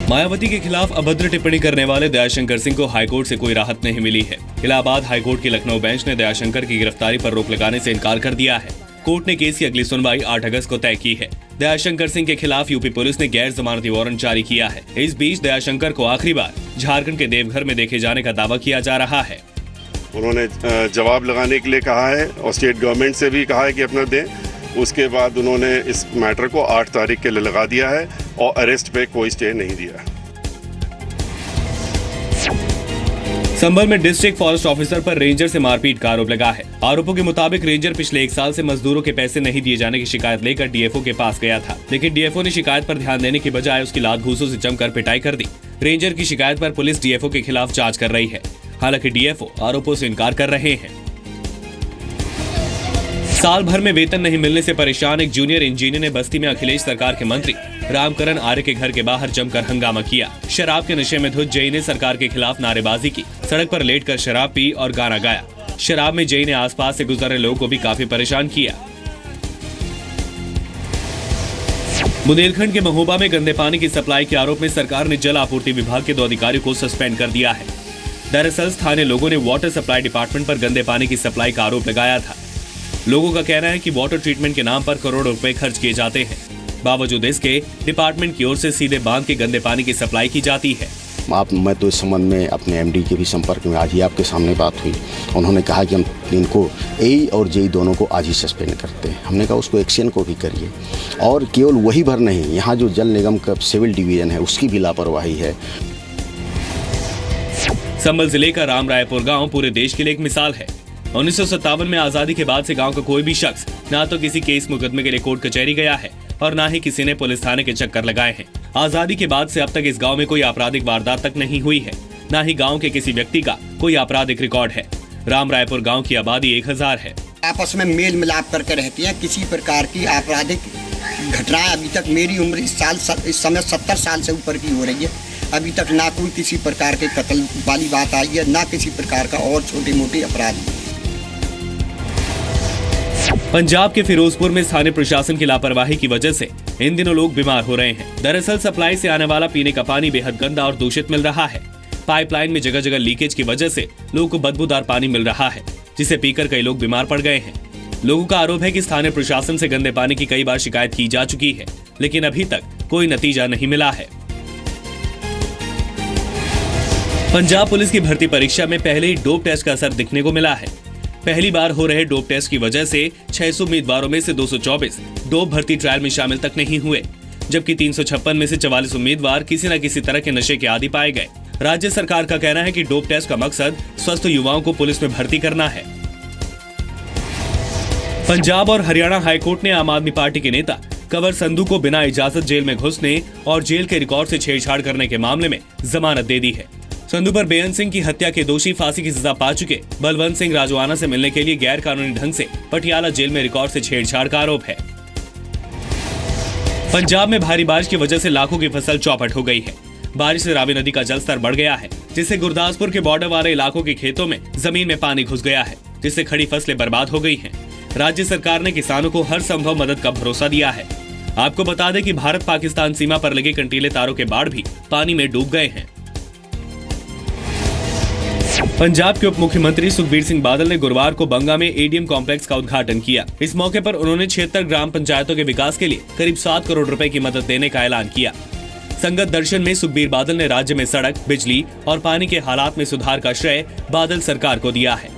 मायावती के खिलाफ अभद्र टिप्पणी करने वाले दयाशंकर सिंह को हाईकोर्ट से कोई राहत नहीं मिली है। इलाहाबाद हाईकोर्ट की लखनऊ बेंच ने दयाशंकर की गिरफ्तारी पर रोक लगाने से इनकार कर दिया है। कोर्ट ने केस की अगली सुनवाई 8 अगस्त को तय की है। दयाशंकर सिंह के खिलाफ यूपी पुलिस ने गैर जमानती वारंट जारी किया है। इस बीच दयाशंकर को आखिरी बार झारखंड के देवघर में देखे जाने का दावा किया जा रहा है। उन्होंने जवाब लगाने के लिए कहा है और स्टेट गवर्नमेंट से भी कहा है कि अपना दें। उसके बाद उन्होंने इस मैटर को 8 तारीख के लिए लगा दिया है और अरेस्ट पे कोई स्टे नहीं दिया। संभल में डिस्ट्रिक्ट फॉरेस्ट ऑफिसर पर रेंजर से मारपीट का आरोप लगा है। आरोपों के मुताबिक रेंजर पिछले 1 साल से मजदूरों के पैसे नहीं दिए जाने की शिकायत लेकर डीएफओ के पास गया था, लेकिन डीएफओ ने शिकायत पर ध्यान देने की बजाय उसकी लात घूंसों से जमकर पिटाई कर दी। रेंजर की शिकायत पर पुलिस डीएफओ के खिलाफ जांच कर रही है। हालांकि डीएफओ आरोपों से इनकार कर रहे हैं। साल भर में वेतन नहीं मिलने से परेशान एक जूनियर इंजीनियर ने बस्ती में अखिलेश सरकार के मंत्री रामकरण आर्य के घर के बाहर जमकर हंगामा किया। शराब के नशे में धुत जेई ने सरकार के खिलाफ नारेबाजी की, सड़क पर लेटकर शराब पी और गाना गाया। शराब में जेई ने आसपास से गुजर रहे लोगों को भी काफी परेशान किया। बुंदेलखंड के महोबा में गंदे पानी की सप्लाई के आरोप में सरकार ने जल आपूर्ति विभाग के 2 अधिकारियों को सस्पेंड कर दिया है। दरअसल स्थानीय लोगों ने वाटर सप्लाई डिपार्टमेंट पर गंदे पानी की सप्लाई का आरोप लगाया था। लोगों का कहना है कि वाटर ट्रीटमेंट के नाम पर करोड़ों रुपए खर्च किए जाते हैं। बावजूद इसके डिपार्टमेंट की ओर से सीधे बांध के गंदे पानी की सप्लाई की जाती है। मैं तो इस संबंध में अपने एमडी के भी संपर्क में, आज ही आपके सामने बात हुई। उन्होंने कहा कि हम इनको एई और जेई दोनों को आज ही सस्पेंड करते हैं। हमने कहा उसको एक्शन को भी करिए, और केवल वही भर नहीं, यहाँ जो जल निगम का सिविल डिवीजन है उसकी भी लापरवाही है। संभल जिले का राम रायपुर गाँव पूरे देश के लिए एक मिसाल है। 1957 में आजादी के बाद से गांव का कोई भी शख्स ना तो किसी केस मुकदमे के लिए कोर्ट कचहरी गया है और ना ही किसी ने पुलिस थाने के चक्कर लगाए हैं। आजादी के बाद से अब तक इस गांव में कोई आपराधिक वारदात तक नहीं हुई है, ना ही गांव के किसी व्यक्ति का कोई आपराधिक रिकॉर्ड है। राम रायपुर गांव की आबादी 1000 है। आपस में मेल मिलाप करके रहती है। किसी प्रकार की आपराधिक घटनाएं अभी तक, मेरी उम्र इस समय 70 साल से ऊपर की हो रही है, अभी तक ना कोई किसी प्रकार के कत्ल वाली बात आई है, ना किसी प्रकार का और छोटे मोटे अपराध। पंजाब के फिरोजपुर में स्थानीय प्रशासन की लापरवाही की वजह से इन दिनों लोग बीमार हो रहे हैं। दरअसल सप्लाई से आने वाला पीने का पानी बेहद गंदा और दूषित मिल रहा है। पाइपलाइन में जगह जगह लीकेज की वजह से लोगों को बदबूदार पानी मिल रहा है, जिसे पीकर कई लोग बीमार पड़ गए हैं। लोगों का आरोप है कि स्थानीय प्रशासन से गंदे पानी की कई बार शिकायत की जा चुकी है, लेकिन अभी तक कोई नतीजा नहीं मिला है। पंजाब पुलिस की भर्ती परीक्षा में पहले ही डोप टेस्ट का असर दिखने को मिला है। पहली बार हो रहे डोप टेस्ट की वजह से 600 उम्मीदवारों में से 224 डोप भर्ती ट्रायल में शामिल तक नहीं हुए, जबकि 356 में से 44 उम्मीदवार किसी न किसी तरह के नशे के आदी पाए गए। राज्य सरकार का कहना है कि डोप टेस्ट का मकसद स्वस्थ युवाओं को पुलिस में भर्ती करना है। पंजाब और हरियाणा हाईकोर्ट ने आम आदमी पार्टी के नेता कंवर संधू को बिना इजाजत जेल में घुसने और जेल के रिकॉर्ड से छेड़छाड़ करने के मामले में जमानत दे दी है। संधू पर बेअंत सिंह की हत्या के दोषी फांसी की सजा पा चुके बलवंत सिंह राजवाना से मिलने के लिए गैर कानूनी ढंग से पटियाला जेल में रिकॉर्ड से छेड़छाड़ का आरोप है। पंजाब में भारी बारिश की वजह से लाखों की फसल चौपट हो गई है। बारिश से रावी नदी का जलस्तर बढ़ गया है, जिससे गुरदासपुर के बॉर्डर वाले इलाकों के खेतों में जमीन में पानी घुस गया है, जिससे खड़ी फसलें बर्बाद हो गई हैं। राज्य सरकार ने किसानों को हर संभव मदद का भरोसा दिया है। आपको बता दें कि भारत पाकिस्तान सीमा पर लगे कंटीले तारों के बाड़ भी पानी में डूब गए हैं। पंजाब के उप मुख्यमंत्री सुखबीर सिंह बादल ने गुरुवार को बंगा में एडीएम कॉम्प्लेक्स का उद्घाटन किया। इस मौके पर उन्होंने 76 ग्राम पंचायतों के विकास के लिए करीब 7 करोड़ रुपए की मदद देने का ऐलान किया। संगत दर्शन में सुखबीर बादल ने राज्य में सड़क, बिजली और पानी के हालात में सुधार का श्रेय बादल सरकार को दिया है।